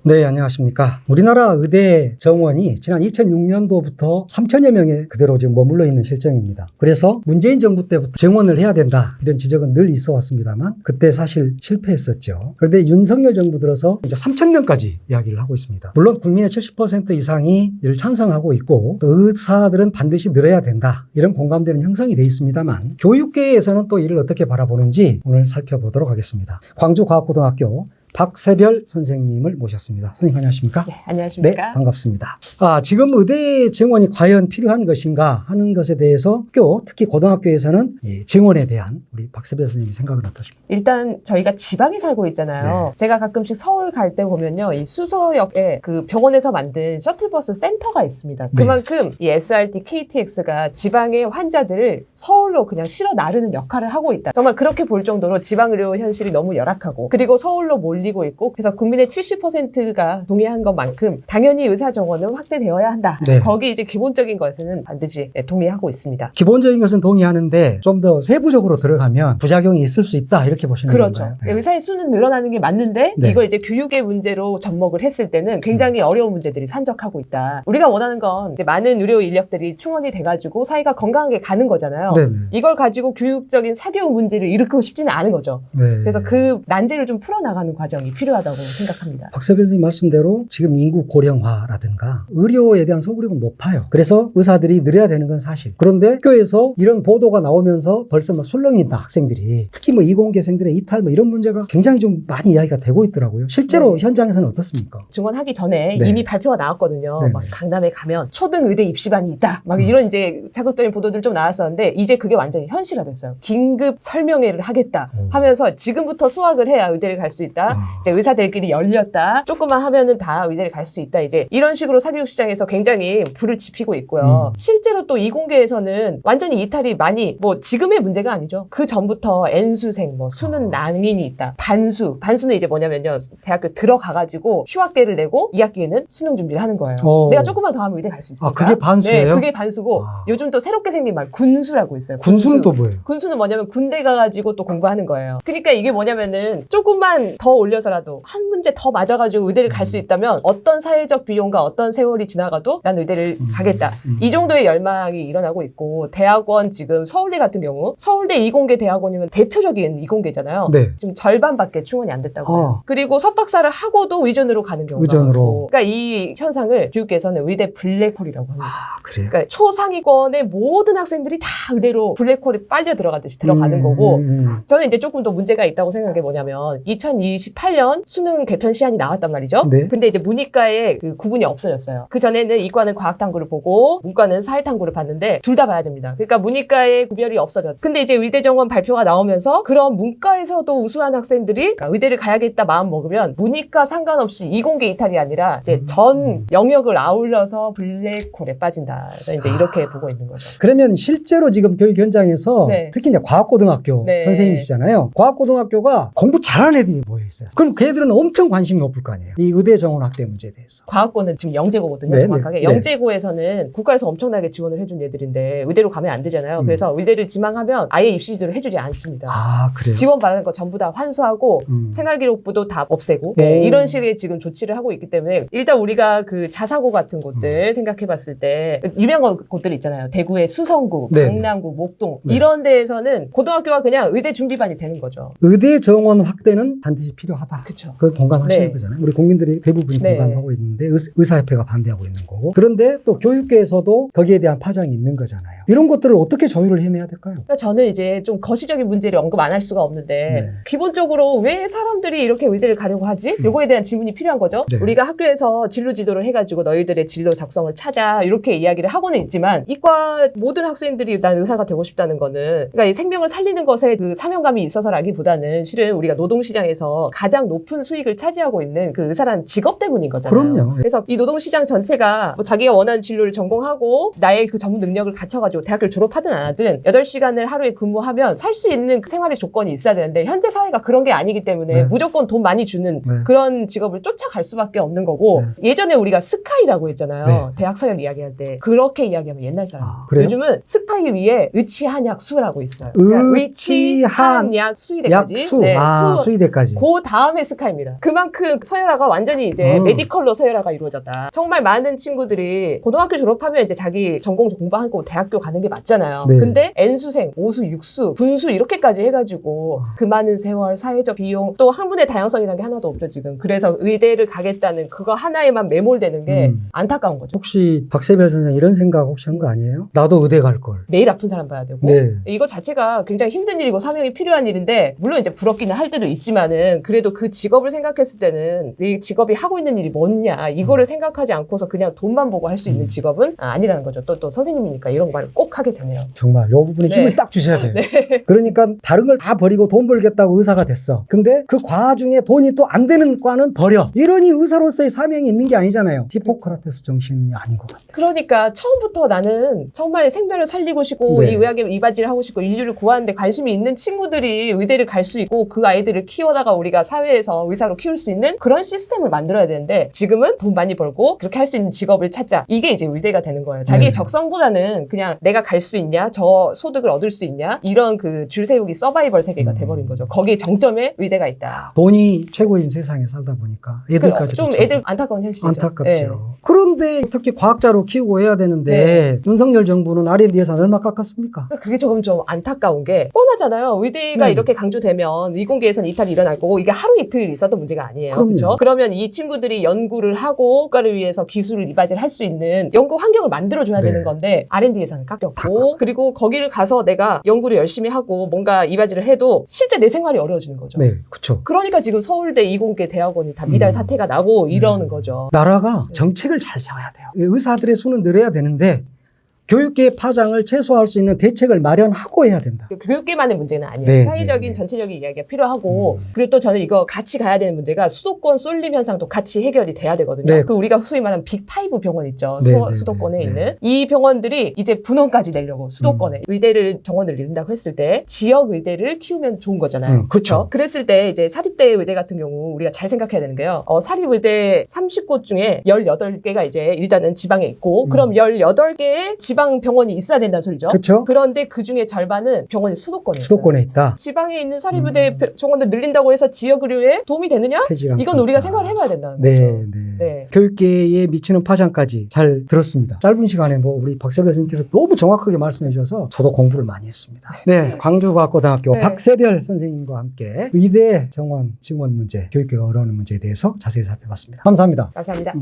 네, 안녕하십니까. 우리나라 의대 정원이 지난 2006년도부터 3천여 명에 그대로 지금 머물러 있는 실정입니다. 그래서 문재인 정부 때부터 정원을 해야 된다, 이런 지적은 늘 있어 왔습니다만 그때 사실 실패했었죠. 그런데 윤석열 정부 들어서 이제 3천 명까지 이야기를 하고 있습니다. 물론 국민의 70% 이상이 이를 찬성하고 있고 또 의사들은 반드시 늘어야 된다, 이런 공감대는 형성이 돼 있습니다만 교육계에서는 또 이를 어떻게 바라보는지 오늘 살펴보도록 하겠습니다. 광주과학고등학교 박세별 선생님을 모셨습니다. 선생님 안녕하십니까? 네, 안녕하십니까? 네, 반갑습니다. 지금 의대 정원이 과연 필요한 것인가 하는 것에 대해서 학교, 특히 고등학교에서는 이 정원에 대한 우리 박세별 선생님의 생각은 어떠십니까? 일단 저희가 지방에 살고 있잖아요. 네. 제가 가끔씩 서울 갈 때 보면요, 이 수서역에 그 병원에서 만든 셔틀버스 센터가 있습니다. 네. 그만큼 이 SRT, KTX가 지방의 환자들을 서울로 그냥 실어 나르는 역할을 하고 있다. 정말 그렇게 볼 정도로 지방의료 현실이 너무 열악하고, 그리고 서울로 몰리고 있고, 그래서 국민의 70%가 동의한 것만큼 당연히 의사 정원은 확대되어야 한다. 네. 거기 이제 기본적인 것에는 반드시 동의하고 있습니다. 기본적인 것은 동의하는데 좀 더 세부적으로 들어가면 부작용이 있을 수 있다, 이렇게 보시는 그렇죠. 건가요? 네. 의사의 수는 늘어나는 게 맞는데 네. 이걸 이제 교육의 문제로 접목을 했을 때는 굉장히 어려운 문제들이 산적하고 있다. 우리가 원하는 건 이제 많은 의료 인력들이 충원이 돼가지고 사회가 건강하게 가는 거잖아요. 네네. 이걸 가지고 교육적인 사교육 문제를 일으키고 싶지는 않은 거죠. 네. 그래서 그 난제를 좀 풀어나가는 과정이 필요하다고 생각합니다. 박세별 선생님 말씀대로 지금 인구 고령화라든가 의료에 대한 소구력은 높아요. 그래서 의사들이 늘어야 되는 건 사실. 그런데 학교에서 이런 보도가 나오면서 벌써 막 술렁인다, 학생들이. 특히 뭐 이공계생들의 이탈 뭐 이런 문제가 굉장히 좀 많이 이야기가 되고 있더라고요. 실제로 네. 현장에서는 어떻습니까? 증원하기 전에 네. 이미 발표가 나왔거든요. 네네. 막 강남에 가면 초등 의대 입시반이 있다. 막 이런 이제 자극적인 보도들 좀 나왔었는데 이제 그게 완전히 현실화됐어요. 긴급 설명회를 하겠다 하면서 지금부터 수학을 해야 의대를 갈 수 있다. 이제 의사들끼리 열렸다. 조금만 하면은 다 의대를 갈 수 있다. 이제 이런 식으로 사교육 시장에서 굉장히 불을 지피고 있고요. 실제로 또 이공계에서는 완전히 이탈이 많이, 뭐 지금의 문제가 아니죠. 그 전부터 N수생, 뭐 수능 낭인이 있다. 반수는 이제 뭐냐면요, 대학교 들어가가지고 휴학계를 내고 2학기에는 수능 준비를 하는 거예요. 내가 조금만 더 하면 의대 갈 수 있으니까. 그게 반수예요? 네, 그게 반수고 요즘 또 새롭게 생긴 말 군수라고 있어요. 군수는 또 뭐예요? 군수는 뭐냐면 군대 가가지고 또 공부하는 거예요. 그러니까 이게 뭐냐면은 조금만 더 올려서라도 한 문제 더 맞아가지고 의대를 갈 수 있다면 어떤 사회적 비용과 어떤 세월이 지나가도 난 의대를 가겠다. 이 정도의 열망이 일어나고 있고, 대학원 지금 서울대 같은 경우 서울대 이공계 대학원이면 대표적인 이공계잖아요. 네. 지금 절반밖에 충원이 안 됐다고 해요. 그리고 석박사를 하고도 의전으로 가는 경우가 의전으로. 많고. 그러니까 이 현상을 교육계에서는 의대 블랙홀이라고 합니다. 그래요? 그러니까 초상위권의 모든 학생들이 다 의대로 블랙홀에 빨려 들어가듯이 들어가는 거고, 저는 이제 조금 더 문제가 있다고 생각한 게 뭐냐면 2028년 수능 개편 시한이 나왔단 말이죠. 네. 근데 이제 문이과의 그 구분이 없어졌어요. 그 전에는 이과는 과학탐구를 보고 문과는 사회탐구를 봤는데 둘 다 봐야 됩니다. 그러니까 문이과의 구별이 없어졌. 근데 이제 의대 정원 발표가 나오면서 그런 문과에서도 우수한 학생들이 그러니까 의대를 가야겠다 마음 먹으면 문이과 상관없이 이공계 이탈이 아니라 이제 전 영역을 아울러서 블랙홀에 빠진다. 저는 이제 이렇게 보고 있는 거죠. 그러면 실제로 지금 교육 현장에서 네. 특히 이제 과학고등학교 네. 선생님이시잖아요. 과학고등학교가 공부 잘하는 애들이 모여 있어요. 그럼 그 애들은 엄청 관심이 높을 거 아니에요. 이 의대 정원 확대 문제에 대해서. 과학고는 지금 영재고거든요, 네, 정확하게. 네. 영재고에서는 국가에서 엄청나게 지원을 해준 애들인데 의대로 가면 안 되잖아요. 그래서 의대를 지망하면 아예 입시 지도를 해주지 않습니다. 그래요? 지원받은 거 전부 다 환수하고 생활기록부도 다 없애고 이런 식의 지금 조치를 하고 있기 때문에 일단 우리가 그 자사고 같은 곳들 생각해봤을 때 유명한 곳들 있잖아요. 대구의 수성구, 네. 강남구, 목동 네. 이런 데에서는 고등학교가 그냥 의대 준비반이 되는 거죠. 의대 정원 확대는 반드시 필요하다. 그렇죠. 그걸 공감하시는 네. 거잖아요. 우리 국민들이 대부분이 네. 공감하고 있는데 의사협회가 반대하고 있는 거고. 그런데 또 교육계에서도 거기에 대한 파장이 있는 거잖아요. 이런 것들을 어떻게 조율을 해내야 될까요? 그러니까 저는 이제 좀 거시적인 문제를 언급 안 할 수가 없는데 네. 기본적으로 왜 사람들이 이렇게 의대를 가려고 하지? 요거에 대한 질문이 필요한 거죠. 네. 우리가 학교에서 진로 지도를 해가지고 너희들의 진로 작성을 찾아 이렇게 이야기를 하고는 있지만 이과 모든 학생들이 난 의사가 되고 싶다는 거는 그러니까 이 생명을 살리는 것에 그 사명감이 있어서라기보다는 실은 우리가 노동시장에서 가장 높은 수익을 차지하고 있는 그 의사라는 직업 때문인 거잖아요. 그럼요. 그래서 이 노동시장 전체가 뭐 자기가 원하는 진로를 전공하고 나의 그 전문 능력을 갖춰가지고 대학교를 졸업하든 안 하든 8시간을 하루에 근무하면 살 수 있는 생활의 조건이 있어야 되는데 현재 사회가 그런 게 아니기 때문에 네. 무조건 돈 많이 주는 네. 그런 직업을 쫓아갈 수밖에 없는 거고 예전에 우리가 스카이라고 했잖아요. 네. 대학 서열 이야기할 때 그렇게 이야기하면 옛날 사람. 그래요? 요즘은 스카이 위에 의치한약수라고 있어요. 의치한약수이대까지. 의치한약수의대까지. 수의대까지. 그 다음에 스카입니다. 그만큼 서열화가 완전히 이제 메디컬로 서열화가 이루어졌다. 정말 많은 친구들이 고등학교 졸업하면 이제 자기 전공 공부하고 대학교 가는 게 맞잖아요. 네. 근데 N수생, 오수, 육수, 분수 이렇게까지 해가지고 그 많은 세월, 사회적 비용, 또 학문의 다양성이라는 게 하나도 없죠 지금. 그래서 의대를 가겠다는 그거 하나에만 매몰되는 게 안타까운 거죠. 혹시 박세별 선생 이런 생각 혹시 한 거 아니에요? 나도 의대 갈 걸. 매일 아픈 사람 봐야 되고 네. 이거 자체가 굉장히 힘든 일이고 사명이 필요한 일인데 물론 이제 부럽기는 할 때도 있지만은 그래도 그 직업을 생각했을 때는 이 직업이 하고 있는 일이 뭐냐 이거를 생각하지 않고서 그냥 돈만 보고 할 수 있는 직업은 아니라는 거죠. 또 선생님이니까 이런 말을 꼭 하게 되네요. 정말 이 부분에 네. 힘을 딱 주셔야 돼요. 그러니까 다른 걸 다 버리고 돈 벌겠다고 의사가 됐어. 근데 그 과중에 돈이 또 안 되는 과는 버려. 이러니 의사로서의 사명이 있는 게 아니잖아요. 히포크라테스 정신이 아닌 것 같아요. 그러니까 처음부터 나는 정말 생명을 살리고 싶고 네. 이 의학에 이바지를 하고 싶고 인류를 구하는데 관심이 있는 친구들이 의대를 갈 수 있고 그 아이들을 키워다가 우리가 사회에서 의사로 키울 수 있는 그런 시스템을 만들어야 되는데 지금은 돈 많이 벌고 그렇게 할 수 있는 직업을 찾자. 이게 이제 의대가 되는 거예요. 자기의 네. 적성보다는 그냥 내가 갈 수 있냐, 저 소득을 얻을 수 있냐 이런 그 줄 세우기 서바이벌 세계가 돼버린 거죠. 거기 정점에 의대가 있다. 돈이 최고인 세상에 살다 보니까 애들까지 좀 애들 안타까운 현실이죠. 안타깝죠. 네. 그런데 특히 과학자로 키우고 해야 되는데 윤석열 정부는 R&D 예산 얼마 깎았습니까? 그게 조금 좀 안타까운 게 뻔하잖아요. 의대가 네. 이렇게 강조되면 이공계에선 이탈이 일어날 거고 이게 하루 이틀 있어도 문제가 아니에요. 그럼요. 그렇죠? 그러면 이 친구들이 연구를 하고 국가를 위해서 기술을 이바지를 할 수 있는 연구 환경을 만들어줘야 네. 되는 건데 R&D 예산은 깎였고 그리고 거기를 가서 내가 연구를 열심히 하고 뭔가 이바지를 해도 실제 내 생활이 어려워지는 거죠. 네, 그렇죠. 그러니까 지금 서울대 이공계 대학원이 다 미달 사태가 나고 이러는 거죠. 나라가 정책을 잘 세워야 돼요. 의사들의 수는 늘어야 되는데 교육계의 파장을 최소화할 수 있는 대책을 마련하고 해야 된다. 교육계만의 문제는 아니에요. 네, 사회적인 네. 전체적인 이야기가 필요하고 그리고 또 저는 이거 같이 가야 되는 문제가 수도권 쏠림 현상도 같이 해결이 돼야 되거든요. 네. 그 우리가 소위 말하는 빅5 병원 있죠. 네, 네, 수도권에 네, 있는 네. 이 병원들이 이제 분원까지 내려고 수도권에 의대를 정원을 잃는다고 했을 때 지역 의대를 키우면 좋은 거잖아요. 그렇죠. 그랬을 때 이제 사립대 의대 같은 경우 우리가 잘 생각해야 되는 게요. 사립의대 30곳 중에 18개가 이제 일단은 지방에 있고 그럼 18개의 지방 병원이 있어야 된다는 소리죠. 그렇죠. 그런데 그 중에 절반은 병원이 수도권에 있어요. 수도권에 있다. 지방에 있는 사립의대 정원을 늘린다고 해서 지역 의료에 도움이 되느냐? 폐지가 이건 않겠다. 우리가 생각을 해봐야 된다는 네, 거죠. 네. 네. 교육계에 미치는 파장까지 잘 들었습니다. 짧은 시간에 우리 박세별 선생님께서 너무 정확하게 말씀해 주셔서 저도 공부를 많이 했습니다. 네, 광주과학고등학교 네. 박세별 선생님과 함께 의대 정원 증원 문제, 교육계가 어려운 문제에 대해서 자세히 살펴봤습니다. 감사합니다. 감사합니다.